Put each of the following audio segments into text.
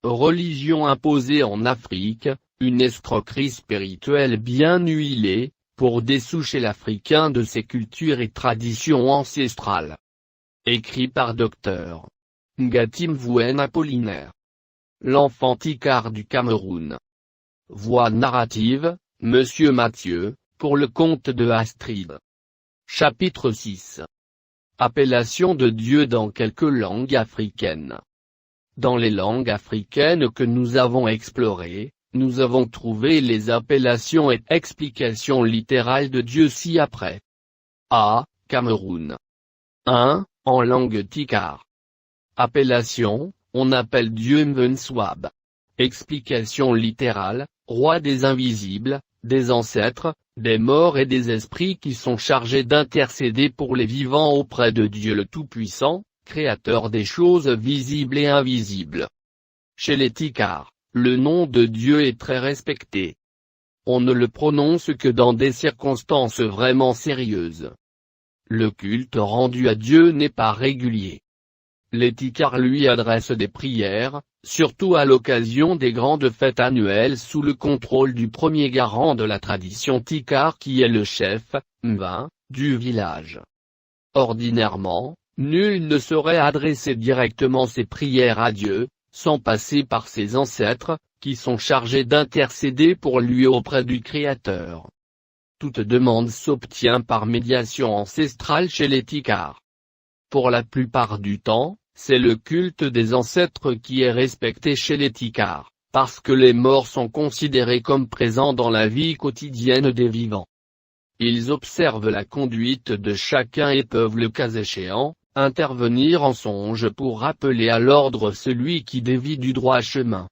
Religion imposée en Afrique, une escroquerie spirituelle bien huilée, pour dessoucher l'Africain de ses cultures et traditions ancestrales. Écrit par Dr. Ngati Mvuen Apollinaire. L'enfant Tikar du Cameroun. Voix narrative, Monsieur Mathieu, pour le compte de Astrid. Chapitre 6. Appellation de Dieu dans quelques langues africaines. Dans les langues africaines que nous avons explorées, nous avons trouvé les appellations et explications littérales de Dieu ci-après. A. Cameroun. 1. En langue Tikar. Appellation, on appelle Dieu Mvenswab. Explication littérale, roi des invisibles, des ancêtres, des morts et des esprits qui sont chargés d'intercéder pour les vivants auprès de Dieu le Tout-Puissant, créateur des choses visibles et invisibles. Chez les Tikar, le nom de Dieu est très respecté. On ne le prononce que dans des circonstances vraiment sérieuses. Le culte rendu à Dieu n'est pas régulier. Les Tikar lui adressent des prières, surtout à l'occasion des grandes fêtes annuelles sous le contrôle du premier garant de la tradition Tikar qui est le chef, Mvin, du village. Ordinairement, nul ne saurait adresser directement ses prières à Dieu, sans passer par ses ancêtres, qui sont chargés d'intercéder pour lui auprès du Créateur. Toute demande s'obtient par médiation ancestrale chez les Tikar. Pour la plupart du temps, c'est le culte des ancêtres qui est respecté chez les Tikar, parce que les morts sont considérés comme présents dans la vie quotidienne des vivants. Ils observent la conduite de chacun et peuvent le cas échéant, intervenir en songe pour rappeler à l'ordre celui qui dévie du droit chemin.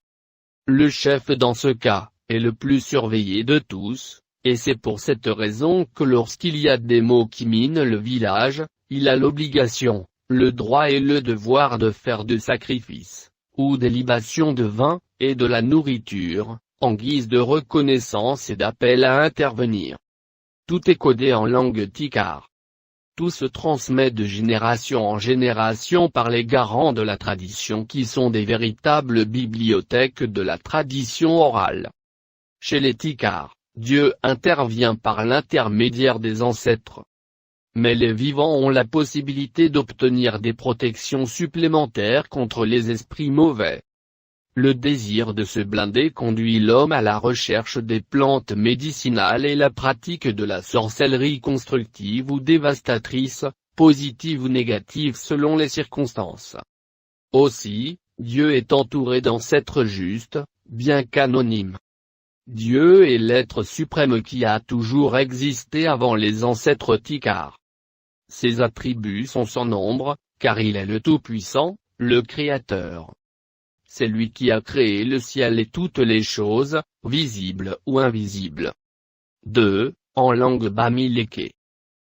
Le chef dans ce cas, est le plus surveillé de tous, et c'est pour cette raison que lorsqu'il y a des maux qui minent le village, il a l'obligation, le droit et le devoir de faire de sacrifices, ou des libations de vin, et de la nourriture, en guise de reconnaissance et d'appel à intervenir. Tout est codé en langue Tikar. Tout se transmet de génération en génération par les garants de la tradition qui sont des véritables bibliothèques de la tradition orale. Chez les Tikar, Dieu intervient par l'intermédiaire des ancêtres. Mais les vivants ont la possibilité d'obtenir des protections supplémentaires contre les esprits mauvais. Le désir de se blinder conduit l'homme à la recherche des plantes médicinales et la pratique de la sorcellerie constructive ou dévastatrice, positive ou négative selon les circonstances. Aussi, Dieu est entouré d'ancêtres justes, bien qu'anonymes. Dieu est l'être suprême qui a toujours existé avant les ancêtres Tikar. Ses attributs sont sans nombre, car il est le Tout-Puissant, le Créateur. C'est lui qui a créé le ciel et toutes les choses, visibles ou invisibles. 2. En langue bamileke.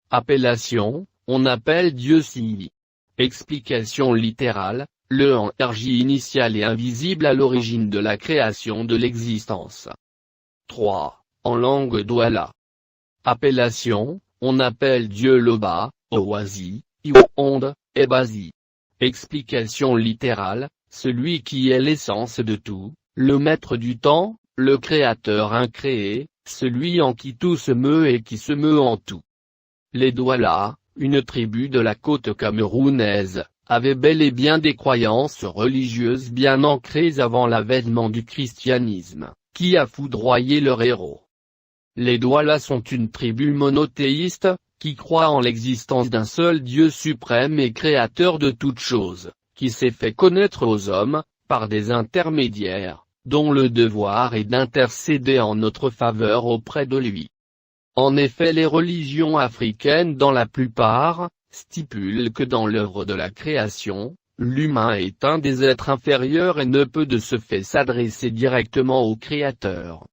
Appellation, on appelle Dieu Sivi. Explication littérale, le en RJ initial et invisible à l'origine de la création de l'existence. 3. En langue Douala. Appellation, on appelle Dieu Loba, Owazi, Iwonde, Ebazi. Explication littérale, celui qui est l'essence de tout, le maître du temps, le créateur incréé, celui en qui tout se meut et qui se meut en tout. Les Douala, une tribu de la côte camerounaise, avaient bel et bien des croyances religieuses bien ancrées avant l'avènement du christianisme, qui a foudroyé leur héros. Les Douala sont une tribu monothéiste, qui croit en l'existence d'un seul Dieu suprême et créateur de toutes choses, qui s'est fait connaître aux hommes, par des intermédiaires, dont le devoir est d'intercéder en notre faveur auprès de lui. En effet, les religions africaines dans la plupart, stipulent que dans l'œuvre de la création, l'humain est un des êtres inférieurs et ne peut de ce fait s'adresser directement au Créateur.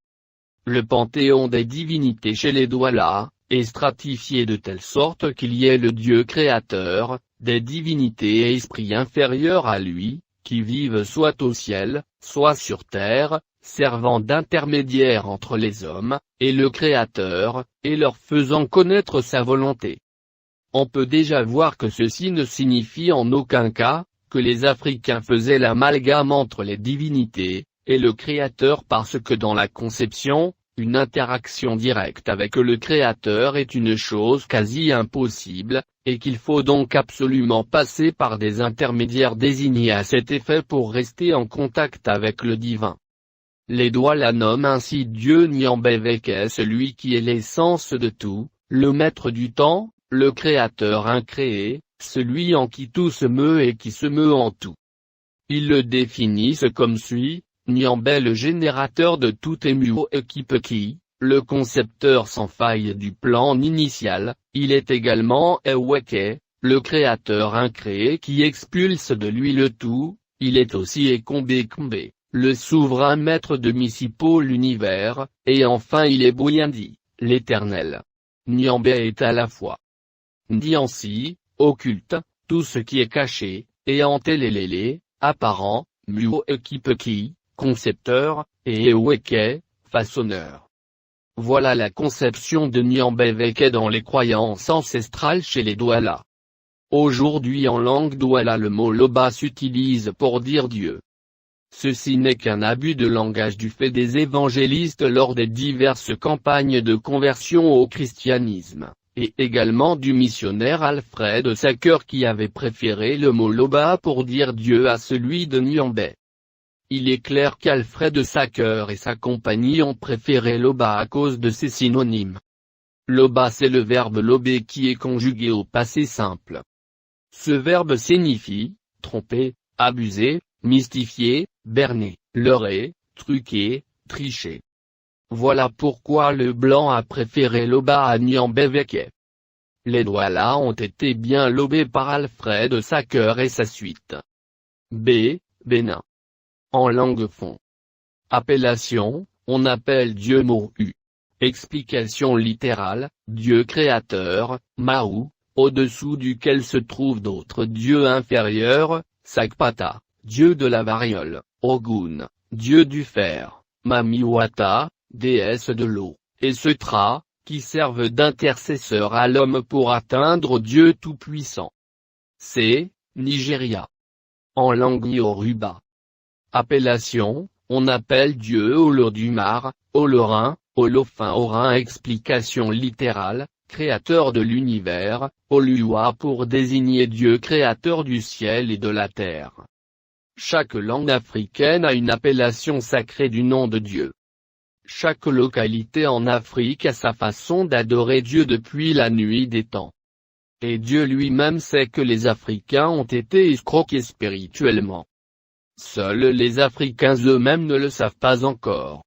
Le panthéon des divinités chez les Douala, est stratifié de telle sorte qu'il y ait le Dieu créateur, des divinités et esprits inférieurs à lui, qui vivent soit au ciel, soit sur terre, servant d'intermédiaire entre les hommes, et le Créateur, et leur faisant connaître sa volonté. On peut déjà voir que ceci ne signifie en aucun cas, que les Africains faisaient l'amalgame entre les divinités et le Créateur parce que dans la conception, une interaction directe avec le Créateur est une chose quasi impossible, et qu'il faut donc absolument passer par des intermédiaires désignés à cet effet pour rester en contact avec le divin. Les Douala nomment ainsi Dieu Nyambévéké, celui qui est l'essence de tout, le maître du temps, le Créateur incréé, celui en qui tout se meut et qui se meut en tout. Ils le définissent comme suit: Nyambé le générateur de tout Emuo Ekipeki, le concepteur sans faille du plan initial, il est également Eweke, le créateur incréé qui expulse de lui le tout, il est aussi Ekombe, le souverain maître de Misipo l'univers, et enfin il est Bouyandi, l'éternel. Nyambé est à la fois Nyansi, occulte, tout ce qui est caché, et Antelelele, apparent, Muo Ekipeki, concepteur, et Eweke, façonneur. Voilà la conception de Nyambévéké dans les croyances ancestrales chez les Douala. Aujourd'hui en langue douala le mot Loba s'utilise pour dire Dieu. Ceci n'est qu'un abus de langage du fait des évangélistes lors des diverses campagnes de conversion au christianisme, et également du missionnaire Alfred Sacker qui avait préféré le mot Loba pour dire Dieu à celui de Nyambé. Il est clair qu'Alfred Sacker et sa compagnie ont préféré Loba à cause de ses synonymes. Loba c'est le verbe lober qui est conjugué au passé simple. Ce verbe signifie tromper, abuser, mystifier, berner, leurrer, truquer, tricher. Voilà pourquoi le blanc a préféré Loba à Nyambévéké. Les Douala ont été bien lobés par Alfred Sacker et sa suite. Bénin. En langue fon. Appellation, on appelle Dieu Moru. Explication littérale, Dieu créateur, Maou, au-dessous duquel se trouvent d'autres dieux inférieurs, Sakpata, dieu de la variole, Ogun, dieu du fer, Mamiwata, déesse de l'eau, et Setra, qui servent d'intercesseur à l'homme pour atteindre Dieu Tout-Puissant. C'est Nigeria. En langue yoruba. Appellation, on appelle Dieu Olodumare, Olorin, Olofin Orin. Explication littérale, créateur de l'univers, Oluwa pour désigner Dieu créateur du ciel et de la terre. Chaque langue africaine a une appellation sacrée du nom de Dieu. Chaque localité en Afrique a sa façon d'adorer Dieu depuis la nuit des temps. Et Dieu lui-même sait que les Africains ont été escroqués spirituellement. Seuls les Africains eux-mêmes ne le savent pas encore.